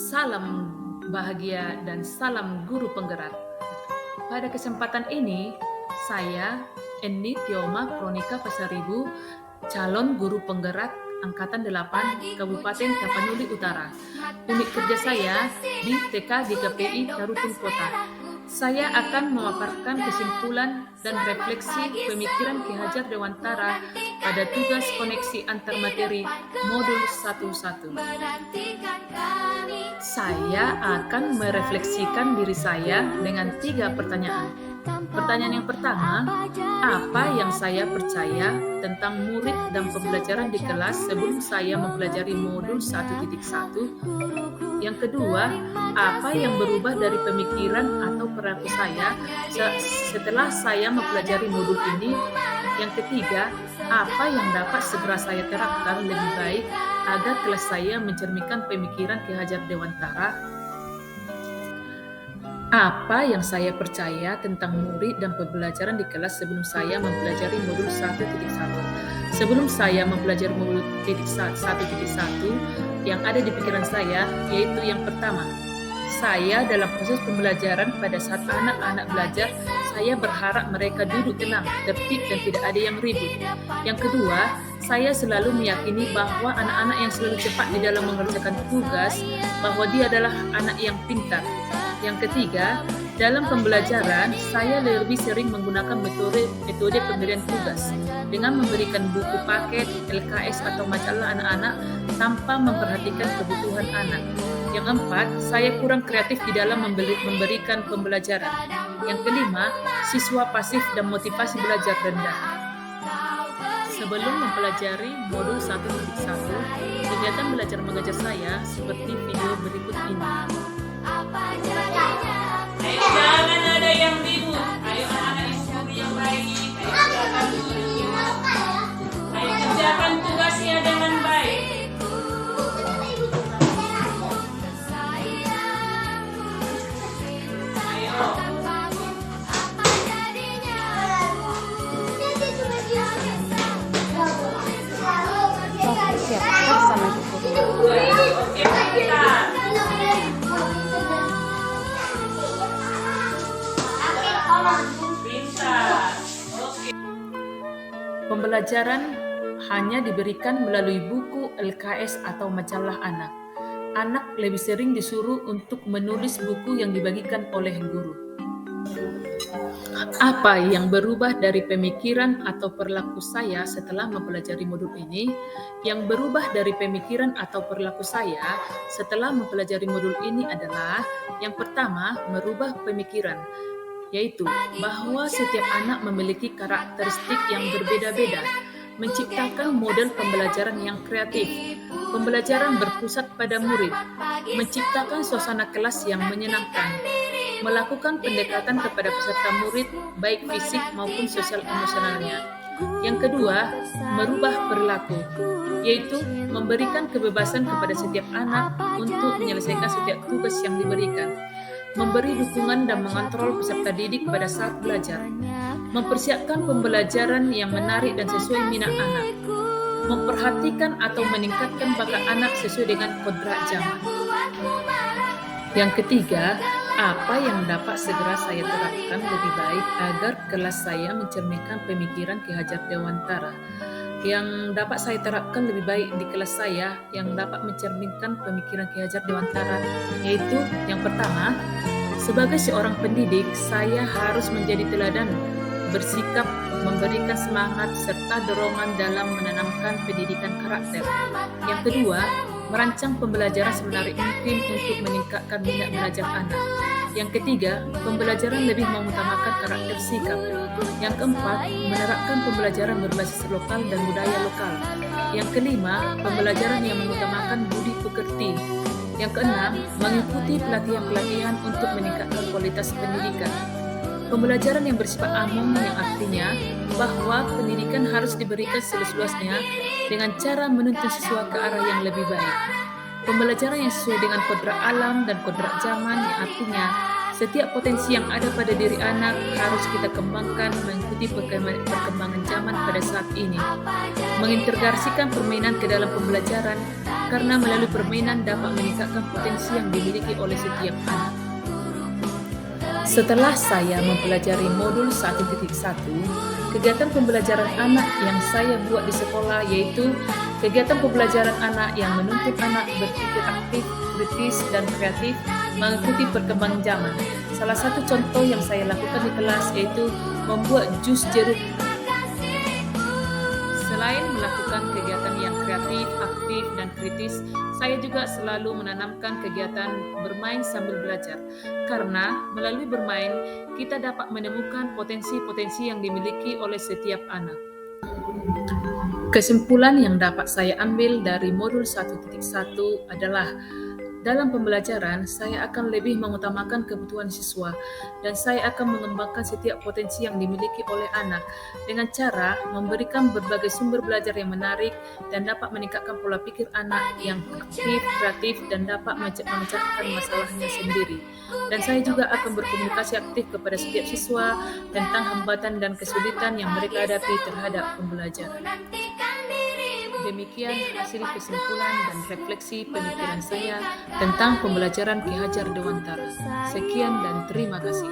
Salam bahagia dan salam guru penggerak. Pada kesempatan ini, saya Eni Tioma Kronika Pasaribu, calon guru penggerak Angkatan 8 Kabupaten Tapanuli Utara. Unit kerja saya di TK GKPI Tarutun Kota. Saya akan memaparkan kesimpulan dan refleksi pemikiran Ki Hajar Dewantara pada tugas koneksi antar materi modul 11. Saya akan merefleksikan diri saya dengan 3 pertanyaan. Pertanyaan yang pertama, apa yang saya percaya tentang murid dan pembelajaran di kelas sebelum saya mempelajari modul 1.1? Yang kedua, apa yang berubah dari pemikiran atau perilaku saya setelah saya mempelajari modul ini? Yang ketiga, apa yang dapat segera saya terapkan lebih baik agar kelas saya mencerminkan pemikiran Ki Hajar Dewantara? Apa yang saya percaya tentang murid dan pembelajaran di kelas sebelum saya mempelajari modul 1.1? Sebelum saya mempelajari modul 1.1, yang ada di pikiran saya yaitu yang pertama, saya dalam proses pembelajaran pada saat anak-anak belajar, saya berharap mereka duduk tenang, tertib dan tidak ada yang ribut. Yang kedua, saya selalu meyakini bahwa anak-anak yang selalu cepat di dalam mengerjakan tugas, bahwa dia adalah anak yang pintar. Yang ketiga, dalam pembelajaran, saya lebih sering menggunakan metode pemberian tugas dengan memberikan buku paket, LKS atau majalah anak-anak tanpa memperhatikan kebutuhan anak. Yang keempat, saya kurang kreatif di dalam memberikan pembelajaran. Yang kelima, siswa pasif dan motivasi belajar rendah. Sebelum mempelajari modul 1.1, kegiatan belajar mengajar saya seperti video berikut ini. Jangan ada yang ribut. Ayo anak-anak istri yang baik. Ayo kerjakan tugasnya dengan baik. Ayo. Oke, kita. Pembelajaran hanya diberikan melalui buku, LKS atau majalah anak. Anak lebih sering disuruh untuk menulis buku yang dibagikan oleh guru. Apa yang berubah dari pemikiran atau perilaku saya setelah mempelajari modul ini? Yang berubah dari pemikiran atau perilaku saya setelah mempelajari modul ini adalah yang pertama, merubah pemikiran, yaitu bahwa setiap anak memiliki karakteristik yang berbeda-beda, menciptakan model pembelajaran yang kreatif, pembelajaran berpusat pada murid, menciptakan suasana kelas yang menyenangkan, melakukan pendekatan kepada peserta murid baik fisik maupun sosial emosionalnya. Yang kedua, merubah perilaku, yaitu memberikan kebebasan kepada setiap anak untuk menyelesaikan setiap tugas yang diberikan, memberi dukungan dan mengontrol peserta didik pada saat belajar, mempersiapkan pembelajaran yang menarik dan sesuai minat anak, memperhatikan atau meningkatkan bakat anak sesuai dengan kodrat zaman. Yang ketiga, apa yang dapat segera saya terapkan lebih baik agar kelas saya mencerminkan pemikiran Ki Hajar Dewantara. Yang dapat saya terapkan lebih baik di kelas saya yang dapat mencerminkan pemikiran Ki Hajar Dewantara, yaitu yang pertama, sebagai seorang pendidik, saya harus menjadi teladan, bersikap, memberikan semangat serta dorongan dalam menanamkan pendidikan karakter. Yang kedua, merancang pembelajaran semenarik mungkin untuk meningkatkan minat belajar anak. Yang ketiga, pembelajaran lebih mengutamakan karakter sikap. Yang keempat, menerapkan pembelajaran berbasis lokal dan budaya lokal. Yang kelima, pembelajaran yang mengutamakan budi pekerti. Yang keenam, mengikuti pelatihan-pelatihan untuk meningkatkan kualitas pendidikan. Pembelajaran yang bersifat umum yang artinya bahwa pendidikan harus diberikan seluas-luasnya dengan cara menuntun siswa ke arah yang lebih baik. Pembelajaran yang sesuai dengan kodrat alam dan kodrat zaman yang artinya Setiap potensi yang ada pada diri anak harus kita kembangkan mengikuti perkembangan zaman pada saat ini. Mengintegrasikan permainan ke dalam pembelajaran, karena melalui permainan dapat meningkatkan potensi yang dimiliki oleh setiap anak. Setelah saya mempelajari modul 1.1, kegiatan pembelajaran anak yang saya buat di sekolah yaitu kegiatan pembelajaran anak yang menuntut anak berpikir aktif, kritis, dan kreatif mengikuti perkembangan zaman. Salah satu contoh yang saya lakukan di kelas yaitu membuat jus jeruk. Selain melakukan kegiatan yang kreatif, aktif, dan kritis, saya juga selalu menanamkan kegiatan bermain sambil belajar. Karena melalui bermain, kita dapat menemukan potensi-potensi yang dimiliki oleh setiap anak. Kesimpulan yang dapat saya ambil dari modul 1.1 adalah dalam pembelajaran, saya akan lebih mengutamakan kebutuhan siswa dan saya akan mengembangkan setiap potensi yang dimiliki oleh anak dengan cara memberikan berbagai sumber belajar yang menarik dan dapat meningkatkan pola pikir anak yang aktif, kreatif, dan dapat memecahkan masalahnya sendiri. Dan saya juga akan berkomunikasi aktif kepada setiap siswa tentang hambatan dan kesulitan yang mereka hadapi terhadap pembelajaran. Demikian hasil kesimpulan dan refleksi pemikiran saya tentang pembelajaran Ki Hajar Dewantara. Sekian dan terima kasih.